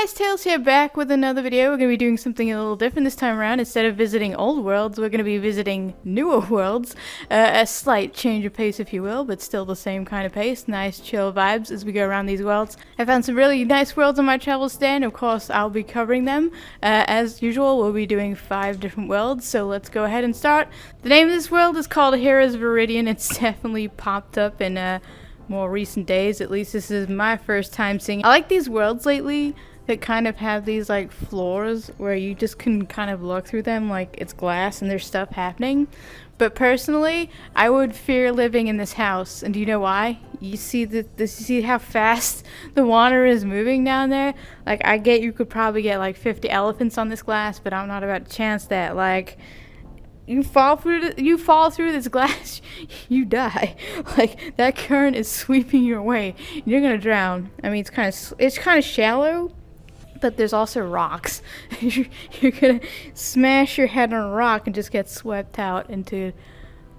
guys, Tails here, back with another video. We're going to be doing something a little different this time around. Instead of visiting old worlds, we're going to be visiting newer worlds. A slight change of pace, if you will, but still the same kind of pace. Nice chill vibes as we go around these worlds. I found some really nice worlds on my travels today, and of course I'll be covering them. As usual, we'll be doing 5 different worlds, so let's go ahead and start. The name of this world is called Heroes Viridian. It's definitely popped up in more recent days. At least this is my first time seeing. I like these worlds lately that kind of have these like floors where you just can kind of look through them like it's glass and there's stuff happening. But personally, I would fear living in this house. And do you know why? You see you see how fast the water is moving down there? Like, I get you could probably get like 50 elephants on this glass, but I'm not about to chance that. Like, you fall through this glass, you die. Like, that current is sweeping you away. You're gonna drown. I mean, it's kind of shallow, but there's also rocks. You're gonna smash your head on a rock and just get swept out into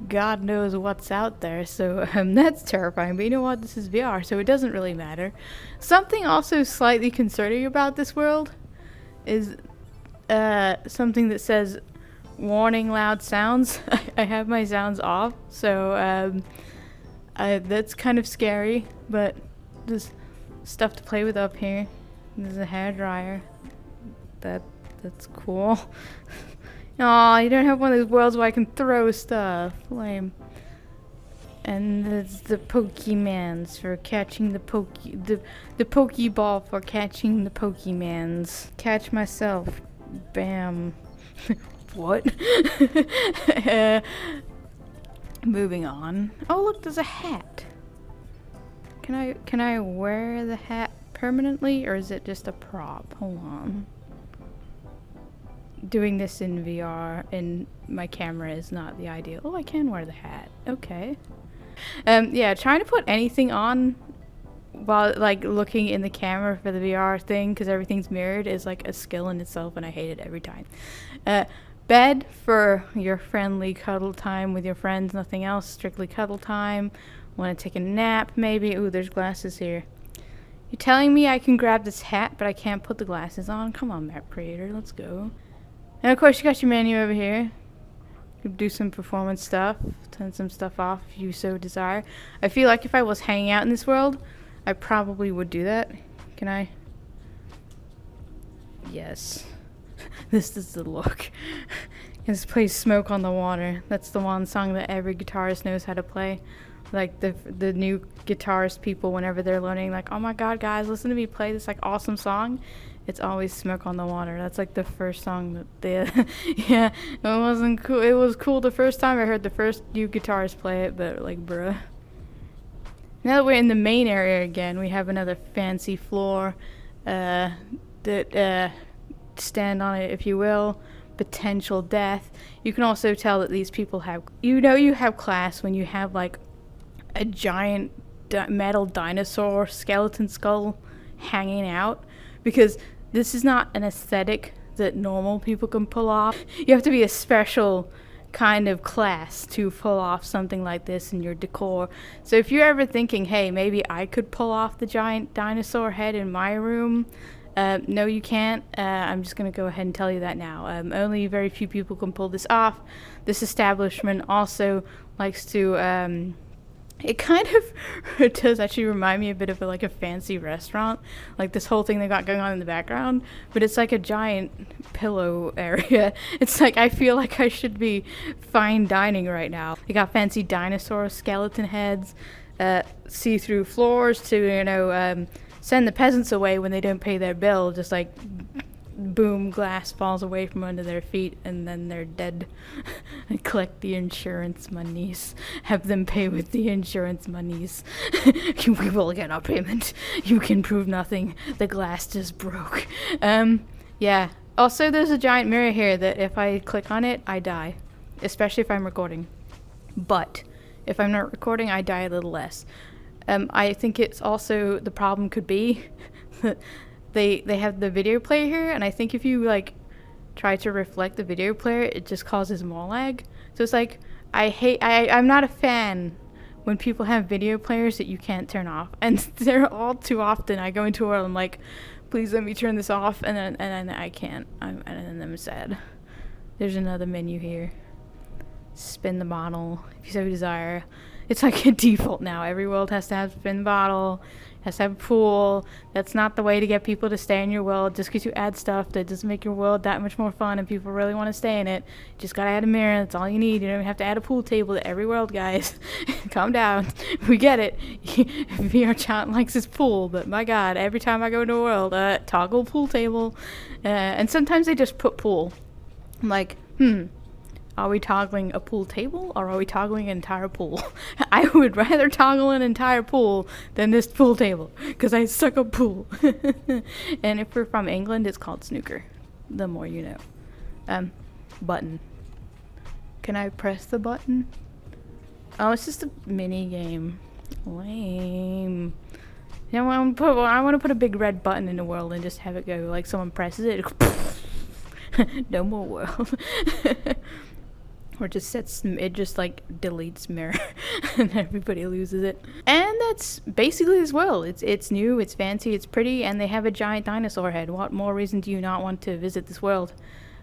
God knows what's out there. So that's terrifying. But you know what? This is VR, so it doesn't really matter. Something also slightly concerning about this world is something that says warning loud sounds. I have my sounds off, so that's kind of scary, but there's stuff to play with up here. There's a hairdryer. That's cool. Aw, you don't have one of those worlds where I can throw stuff. Lame. And there's the Pokemans for catching the Pokeball for catching the Pokemans. Catch myself. Bam. What? Moving on. Oh, look, there's a hat. Can I wear the hat permanently, or is it just a prop? Hold on. Doing this in VR and my camera is not the ideal. Oh, I can wear the hat. Okay. Yeah, trying to put anything on while like looking in the camera for the VR thing, because everything's mirrored, is like a skill in itself, and I hate it every time. Bed for your friendly cuddle time with your friends, nothing else, strictly cuddle time. Want to take a nap maybe? Ooh, there's glasses here. You're telling me I can grab this hat, but I can't put the glasses on? Come on, map creator, let's go. And of course you got your menu over here. You can do some performance stuff, turn some stuff off if you so desire. I feel like if I was hanging out in this world, I probably would do that. Can I? Yes. This is the look. This plays Smoke on the Water. That's the one song that every guitarist knows how to play. Like the new guitarist people, whenever they're learning, like, oh my god, guys, listen to me play this like awesome song. It's always Smoke on the Water. That's like the first song that they yeah, it wasn't cool. It was cool the first time I heard the first new guitarist play it, but like, bruh. Now that we're in the main area again, we have another fancy floor that stand on it, if you will. Potential death. You can also tell that these people have, you have class when you have like a giant metal dinosaur skeleton skull hanging out, because this is not an aesthetic that normal people can pull off. You have to be a special kind of class to pull off something like this in your decor. So if you're ever thinking, hey, maybe I could pull off the giant dinosaur head in my room, no, you can't. I'm just going to go ahead and tell you that now. Only very few people can pull this off. This establishment also likes to, it kind of it does actually remind me a bit of like a fancy restaurant. Like this whole thing they got going on in the background, but it's like a giant pillow area. It's like, I feel like I should be fine dining right now. They got fancy dinosaur skeleton heads, see-through floors to, send the peasants away when they don't pay their bill. Just like, boom, glass falls away from under their feet, and then they're dead. And collect the insurance monies. Have them pay with the insurance monies. We will get our payment. You can prove nothing. The glass just broke. Yeah. Also, there's a giant mirror here that if I click on it, I die. Especially if I'm recording. But if I'm not recording, I die a little less. I think it's also, the problem could be that they have the video player here, and I think if you like try to reflect the video player, it just causes more lag. So it's like, I'm not a fan when people have video players that you can't turn off, and they're all too often. I go into a world, I'm like, Please let me turn this off, and then I can't. And then I'm sad. There's another menu here. Spin the bottle if you so desire. It's like a default now. Every world has to have spin the bottle, has to have a pool. That's not the way to get people to stay in your world. Just because you add stuff, that doesn't make your world that much more fun and people really want to stay in it. Just gotta add a mirror. That's all you need. You don't even have to add a pool table to every world, guys. Calm down. We get it. VRChat likes his pool, but my god, every time I go into a world, toggle pool table. And sometimes they just put pool. I'm like, are we toggling a pool table or are we toggling an entire pool? I would rather toggle an entire pool than this pool table because I suck at pool. And if we're from England, it's called snooker. The more you know. Button. Can I press the button? Oh, it's just a mini game. Lame. You know, I want to put a big red button in the world and just have it go like someone presses it. No more world. Or just sets, it just like deletes mirror and everybody loses it. And that's basically this world. It's new, it's fancy, it's pretty, and they have a giant dinosaur head. What more reason do you not want to visit this world?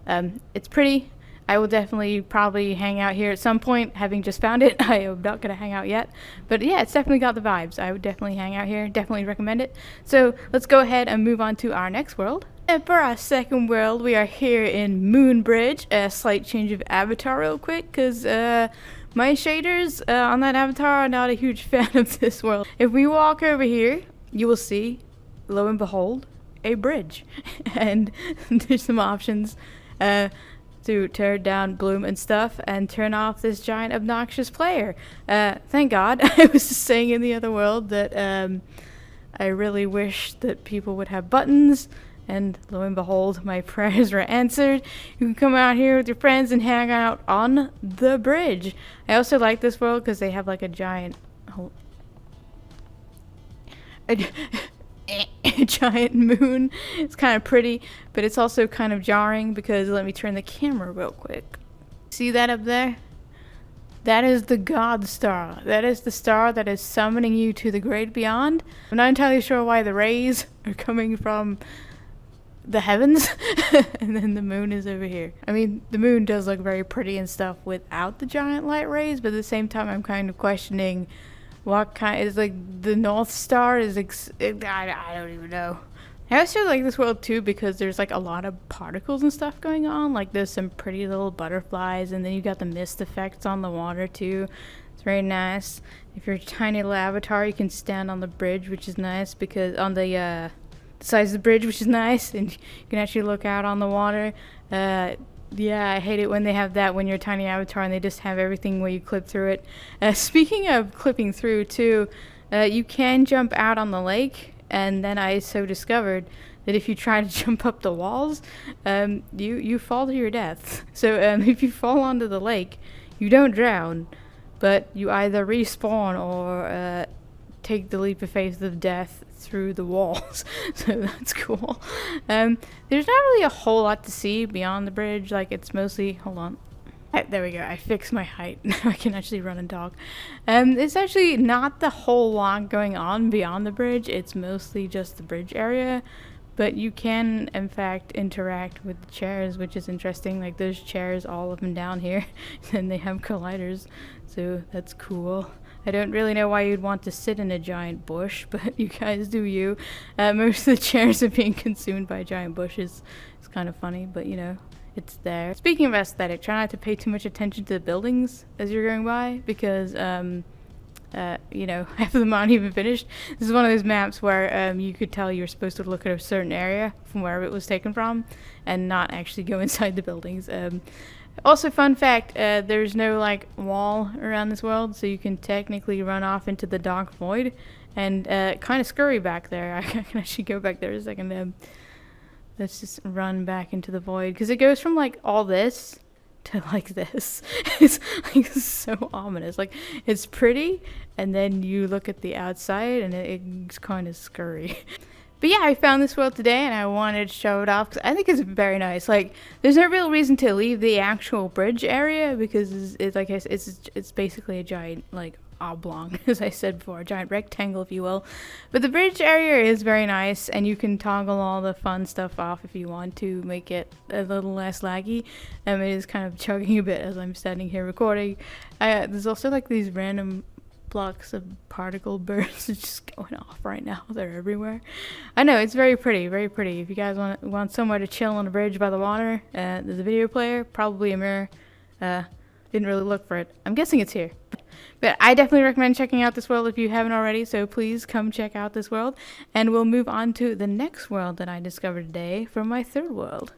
It's pretty. I will definitely probably hang out here at some point, having just found it. I am not going to hang out yet. But yeah, it's definitely got the vibes. I would definitely hang out here. Definitely recommend it. So let's go ahead and move on to our next world. And for our second world, we are here in Moonbridge. A slight change of avatar real quick, because my shaders on that avatar are not a huge fan of this world. If we walk over here, you will see, lo and behold, a bridge. And there's some options to tear down bloom and stuff and turn off this giant obnoxious player. Thank God. I was just saying in the other world that I really wish that people would have buttons. And lo and behold, my prayers were answered. You can come out here with your friends and hang out on the bridge. I also like this world because they have like a giant... a giant moon. It's kind of pretty, but it's also kind of jarring because, let me turn the camera real quick. See that up there? That is the God Star. That is the star that is summoning you to the great beyond. I'm not entirely sure why the rays are coming from the heavens and then the moon is over here. I mean, the moon does look very pretty and stuff without the giant light rays, but at the same time I'm kind of questioning what kind is like the North Star is I don't even know. I also like this world too because there's like a lot of particles and stuff going on. Like there's some pretty little butterflies, and then you got the mist effects on the water too. It's very nice. If you're a tiny little avatar, you can stand on the bridge, which is nice because on the sides of the bridge, which is nice, and you can actually look out on the water. Yeah, I hate it when they have that when you're a tiny avatar and they just have everything where you clip through it. Speaking of clipping through too, you can jump out on the lake, and then I so discovered that if you try to jump up the walls, you fall to your death. So if you fall onto the lake, you don't drown, but you either respawn or take the leap of faith of death through the walls. So that's cool. There's not really a whole lot to see beyond the bridge. Like it's mostly, hold on. There we go. I fixed my height. Now I can actually run and talk. It's actually not the whole lot going on beyond the bridge. It's mostly just the bridge area. But you can, in fact, interact with the chairs, which is interesting. Like there's chairs all up and down here. And they have colliders. So that's cool. I don't really know why you'd want to sit in a giant bush, but you guys do you. Most of the chairs are being consumed by giant bushes. It's kind of funny, but you know, it's there. Speaking of aesthetic, try not to pay too much attention to the buildings as you're going by, because, you know, half of them aren't even finished. This is one of those maps where you could tell you're supposed to look at a certain area from wherever it was taken from and not actually go inside the buildings. Also, fun fact, there's no like wall around this world, so you can technically run off into the dark void and kind of scurry back there. I can actually go back there a second. Let's just run back into the void, because it goes from like all this to like this. It's like so ominous. Like it's pretty, and then you look at the outside and it's kind of scurry. But yeah, I found this world today and I wanted to show it off because I think it's very nice. Like, there's no real reason to leave the actual bridge area because it's like it's basically a giant like oblong, as I said before, a giant rectangle, if you will. But the bridge area is very nice, and you can toggle all the fun stuff off if you want to make it a little less laggy. It is kind of chugging a bit as I'm standing here recording. There's also like these random blocks of particle bursts just going off right now. They're everywhere. I know, it's very pretty, very pretty. If you guys want somewhere to chill on a bridge by the water, there's a video player, probably a mirror. Didn't really look for it. I'm guessing it's here. But I definitely recommend checking out this world if you haven't already, so please come check out this world. And we'll move on to the next world that I discovered today from my third world.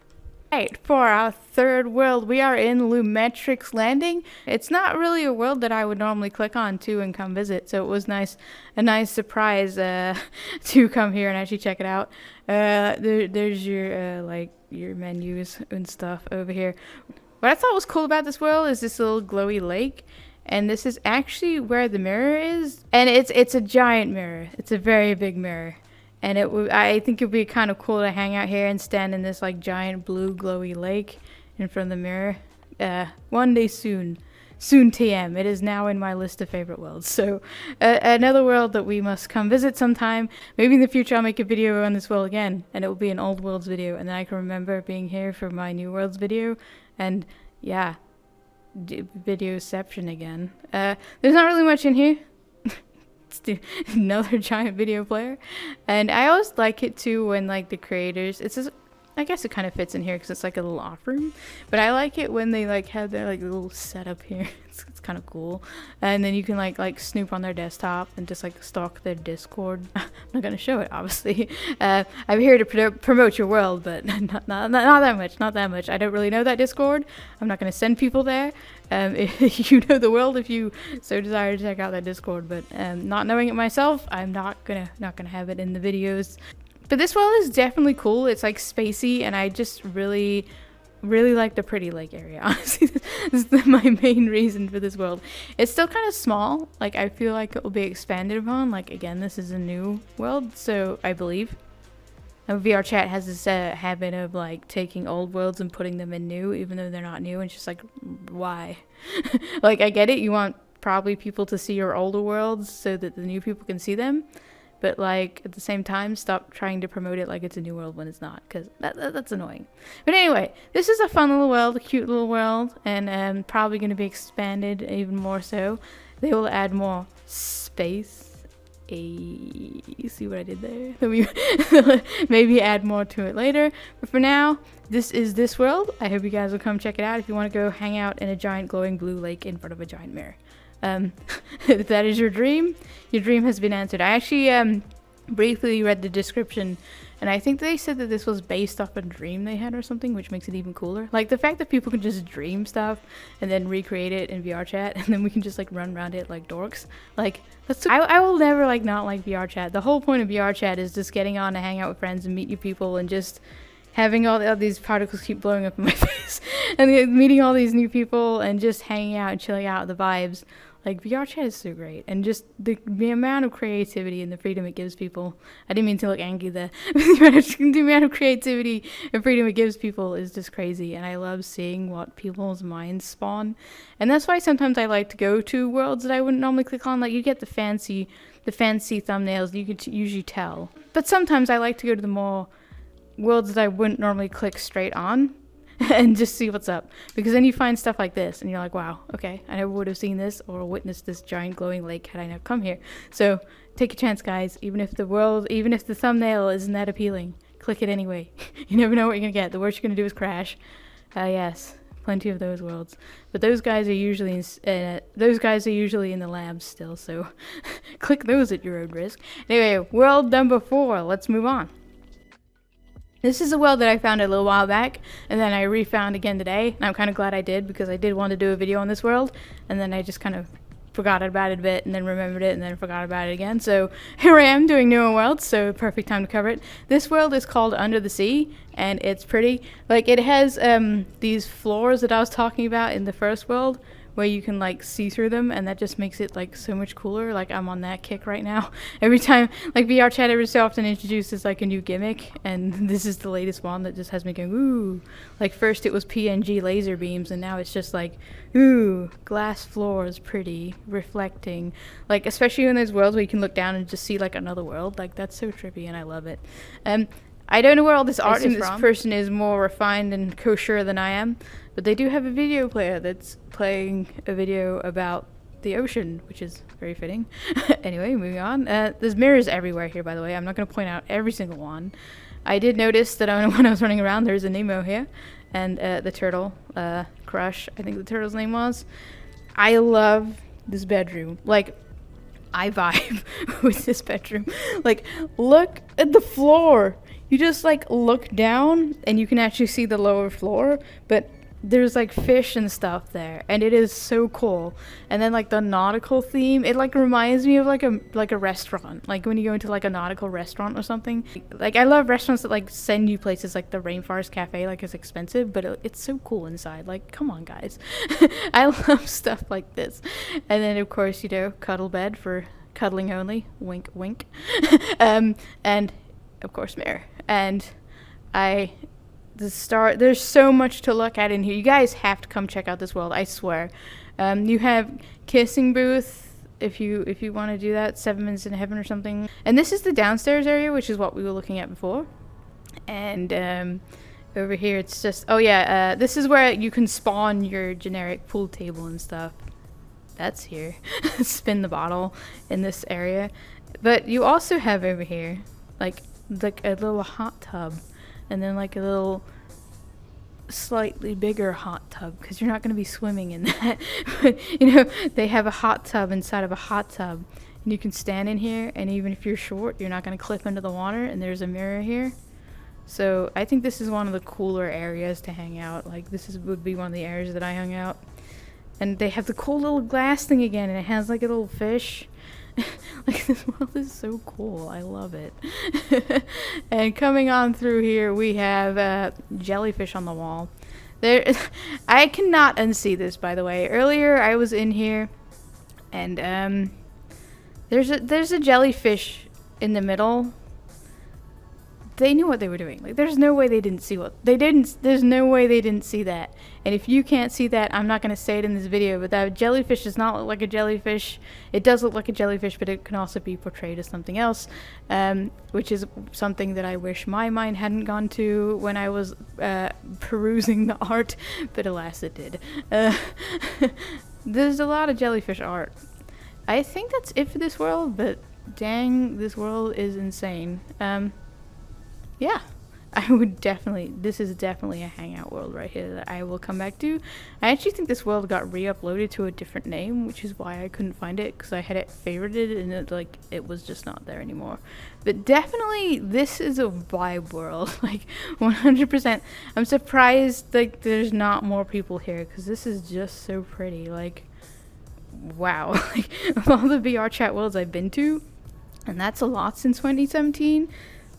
Right, for our third world, we are in Lumetrix Landing. It's not really a world that I would normally click on to and come visit, so it was a nice surprise to come here and actually check it out. There's your your menus and stuff over here. What I thought was cool about this world is this little glowy lake, and this is actually where the mirror is, and it's a giant mirror. It's a very big mirror. And I think it would be kind of cool to hang out here and stand in this like giant blue glowy lake in front of the mirror. One day soon. Soon TM. It is now in my list of favorite worlds. So another world that we must come visit sometime. Maybe in the future I'll make a video on this world again. And it will be an old worlds video. And then I can remember being here for my new worlds video. And yeah, videoception again. There's not really much in here. Another giant video player, and I always like it too when like the creators, I guess it kind of fits in here because it's like a little off room, but I like it when they like have their like little setup here. It's kind of cool, and then you can like snoop on their desktop and just like stalk their Discord. I'm not gonna show it, obviously. I'm here to promote your world, but not that much. I don't really know that Discord. I'm not gonna send people there. If you know the world, if you so desire to check out that Discord, but not knowing it myself, I'm not gonna have it in the videos. But this world is definitely cool. It's like spacey, and I just really like the pretty lake area. Honestly, this is my main reason for this world. It's still kind of small. Like, I feel like it will be expanded upon. Like, again, this is a new world, so I believe. VRChat has this habit of like taking old worlds and putting them in new, even though they're not new. And it's just like, why? Like, I get it. You want probably people to see your older worlds so that the new people can see them. But like at the same time, stop trying to promote it like it's a new world when it's not, because that's annoying. But anyway, this is a fun little world, a cute little world, and probably going to be expanded even more so. They will add more space. You see what I did there? Maybe add more to it later. But for now, this is this world. I hope you guys will come check it out if you want to go hang out in a giant glowing blue lake in front of a giant mirror. If that is your dream has been answered. I actually briefly read the description, and I think they said that this was based off a dream they had or something, which makes it even cooler. Like the fact that people can just dream stuff and then recreate it in VRChat, and then we can just like run around it like dorks. Like that's I will never like not like VRChat. The whole point of VRChat is just getting on to hang out with friends and meet new people and just having all these particles keep blowing up in my face and meeting all these new people and just hanging out and chilling out the vibes. Like, VRChat is so great, and just the amount of creativity and the freedom it gives people. I didn't mean to look angry there. The amount of creativity and freedom it gives people is just crazy, and I love seeing what people's minds spawn. And that's why sometimes I like to go to worlds that I wouldn't normally click on. Like, you get the fancy thumbnails, you could usually tell. But sometimes I like to go to the more worlds that I wouldn't normally click straight on. And just see what's up, because then you find stuff like this and you're like, wow, okay, I never would have seen this or witnessed this giant glowing lake had I not come here. So take a chance, guys. Even if the thumbnail isn't that appealing, click it anyway. You never know what you're gonna get. The worst you're gonna do is crash. Yes, plenty of those worlds, but those guys are usually in the labs still, so click those at your own risk. Anyway, world number 4, let's move on. This is a world that I found a little while back, and then I refound again today, and I'm kind of glad I did, because I did want to do a video on this world, and then I just kind of forgot about it a bit, and then remembered it, and then forgot about it again. So here I am doing newer worlds, so perfect time to cover it. This world is called Under the Sea, and it's pretty. Like, it has these floors that I was talking about in the first world, where you can like see through them, and that just makes it like so much cooler. Like I'm on that kick right now. Every time, like VRChat every so often introduces like a new gimmick, and this is the latest one that just has me going ooh. Like first it was PNG laser beams, and now it's just like ooh, glass floors, pretty, reflecting. Like especially in those worlds where you can look down and just see like another world. Like that's so trippy, and I love it. I don't know where all this art is from. This person is more refined and kosher than I am, but they do have a video player that's playing a video about the ocean, which is very fitting. Anyway, moving on. There's mirrors everywhere here, by the way. I'm not going to point out every single one. I did notice that when I was running around, there's a Nemo here, and the turtle, Crush, I think the turtle's name was. I love this bedroom. Like, I vibe with this bedroom. Like, look at the floor. You just like look down and you can actually see the lower floor, but there's like fish and stuff there, and it is so cool. And then like the nautical theme, it like reminds me of like a restaurant, like when you go into like a nautical restaurant or something. Like I love restaurants that like send you places like the Rainforest Cafe. Like it's expensive, but it's so cool inside. Like come on guys. I love stuff like this. And then of course, you know, cuddle bed for cuddling only, wink wink. And of course mirror. And there's so much to look at in here. You guys have to come check out this world, I swear. You have kissing booth if you want to do that, 7 Minutes in Heaven or something. And this is the downstairs area, which is what we were looking at before. And over here it's just, oh yeah, this is where you can spawn your generic pool table and stuff. That's here. Spin the bottle in this area. But you also have over here like a little hot tub, and then like a little slightly bigger hot tub, because you're not going to be swimming in that. But you know, they have a hot tub inside of a hot tub, and you can stand in here, and even if you're short, you're not going to clip into the water. And there's a mirror here, so I think this is one of the cooler areas to hang out. Like this would be one of the areas that I hung out. And they have the cool little glass thing again, and it has like a little fish. Like this world is so cool. I love it. And coming on through here, we have jellyfish on the wall. There, I cannot unsee this, by the way. Earlier, I was in here, and there's a jellyfish in the middle. They knew what they were doing. Like, there's no way they didn't see what they didn't. There's no way they didn't see that. And if you can't see that, I'm not going to say it in this video, but that jellyfish does not look like a jellyfish. It does look like a jellyfish, but it can also be portrayed as something else, which is something that I wish my mind hadn't gone to when I was perusing the art, but alas it did. There's a lot of jellyfish art. I think that's it for this world, but dang, this world is insane. Yeah, I would definitely, this is definitely a hangout world right here that I will come back to. I actually think this world got re-uploaded to a different name, which is why I couldn't find it, because I had it favorited and it was just not there anymore. But definitely, this is a vibe world, like 100%. I'm surprised like there's not more people here, because this is just so pretty. Like, wow, like of all the VRChat worlds I've been to, and that's a lot since 2017.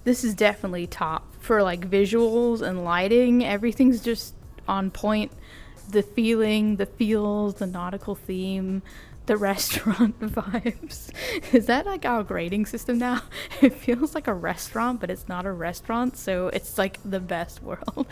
This is definitely top for like visuals and lighting. Everything's just on point. The feeling, the feels, the nautical theme, the restaurant vibes. Is that like our grading system now? It feels like a restaurant, but it's not a restaurant, so it's like the best world.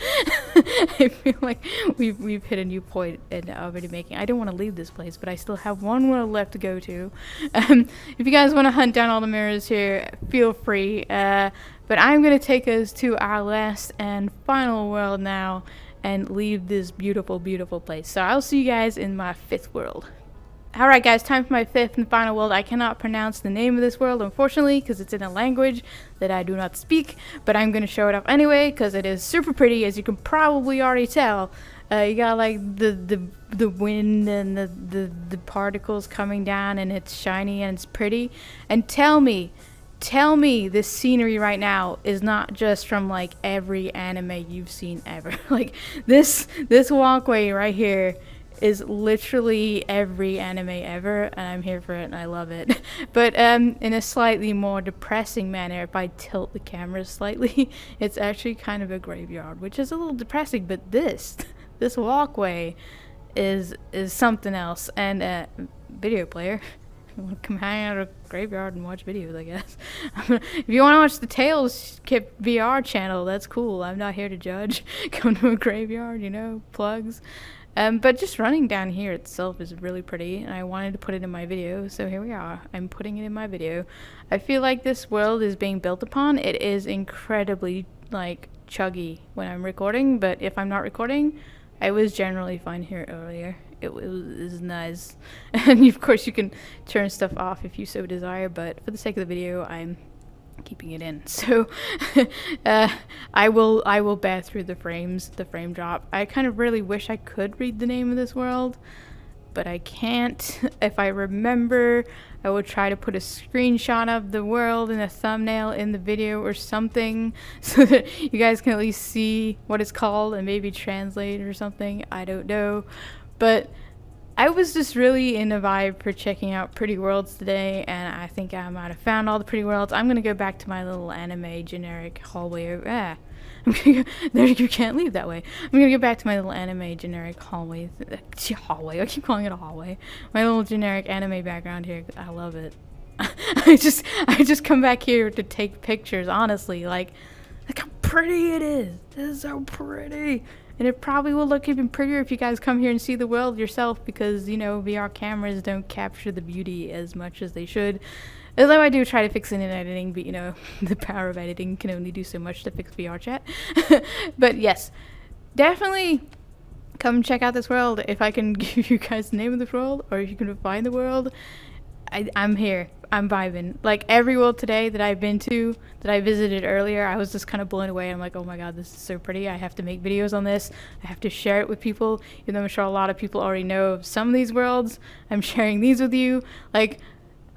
I feel like we've hit a new point in our video making. I don't want to leave this place, but I still have one world left to go to. If you guys want to hunt down all the mirrors here, feel free. But I'm going to take us to our last and final world now and leave this beautiful, beautiful place. So I'll see you guys in my 5th world. Alright guys, time for my 5th and final world. I cannot pronounce the name of this world, unfortunately, because it's in a language that I do not speak, but I'm going to show it off anyway, because it is super pretty, as you can probably already tell. You got like the wind and the particles coming down, and it's shiny and it's pretty. And tell me this scenery right now is not just from like every anime you've seen ever. Like this walkway right here is literally every anime ever, and I'm here for it and I love it. But in a slightly more depressing manner, if I tilt the camera slightly, it's actually kind of a graveyard, which is a little depressing. But this walkway is something else. And video player. Come hang out at a graveyard and watch videos, I guess. If you want to watch the Tales Skip VR channel, that's cool. I'm not here to judge. Come to a graveyard, you know, plugs. But just running down here itself is really pretty, and I wanted to put it in my video, so here we are. I'm putting it in my video. I feel like this world is being built upon. It is incredibly, like, chuggy when I'm recording, but if I'm not recording, I was generally fine here earlier. It was nice. And of course you can turn stuff off if you so desire, but for the sake of the video, I'm keeping it in. So I will bear through the frame drop. I kind of really wish I could read the name of this world, but I can't. If I remember, I will try to put a screenshot of the world and a thumbnail in the video or something so that you guys can at least see what it's called and maybe translate or something. I don't know. But I was just really in a vibe for checking out pretty worlds today, and I think I might have found all the pretty worlds. I'm gonna go back to my little anime generic hallway. There, you can't leave that way. I'm gonna go back to my little anime generic hallway. I keep calling it a hallway. My little generic anime background here. I love it. I just come back here to take pictures. Honestly, like how pretty it is. It is so pretty. And it probably will look even prettier if you guys come here and see the world yourself, because, you know, VR cameras don't capture the beauty as much as they should. Although I do try to fix it in editing, but, you know, the power of editing can only do so much to fix VRChat. But yes, definitely come check out this world. If I can give you guys the name of this world, or if you can find the world, I'm here. I'm vibing. Like every world today that I've been to, that I visited earlier, I was just kind of blown away. I'm like, oh my god, this is so pretty. I have to make videos on this. I have to share it with people. Even though I'm sure a lot of people already know of some of these worlds, I'm sharing these with you. Like,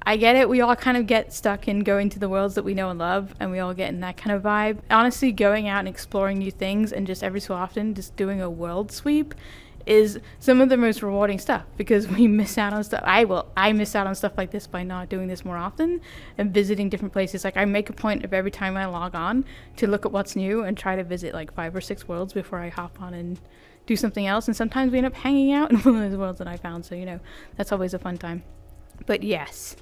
I get it. We all kind of get stuck in going to the worlds that we know and love, and we all get in that kind of vibe. Honestly, going out and exploring new things and just every so often just doing a world sweep is some of the most rewarding stuff, because we miss out on stuff. I miss out on stuff like this by not doing this more often and visiting different places. Like, I make a point of every time I log on to look at what's new and try to visit like 5 or 6 worlds before I hop on and do something else. And sometimes we end up hanging out in one of those worlds that I found. So, you know, that's always a fun time. But yes,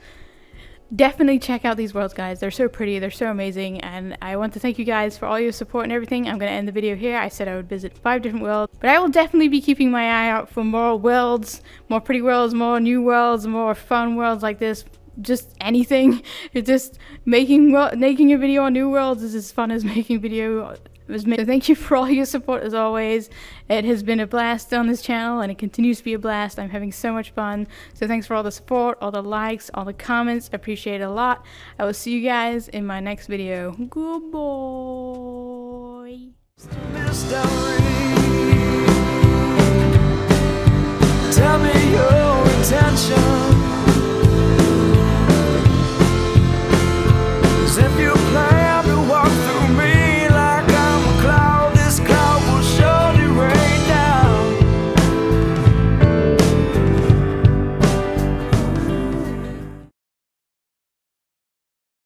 definitely check out these worlds, guys. They're so pretty, they're so amazing, and I want to thank you guys for all your support and everything. I'm going to end the video here. I said I would visit 5 different worlds, but I will definitely be keeping my eye out for more worlds, more pretty worlds, more new worlds, more fun worlds like this. Just anything. It's just making a video on new worlds is as fun as making video. So thank you for all your support as always. It has been a blast on this channel, and it continues to be a blast. I'm having so much fun. So thanks for all the support, all the likes, all the comments. I appreciate it a lot. I will see you guys in my next video. Goodbye.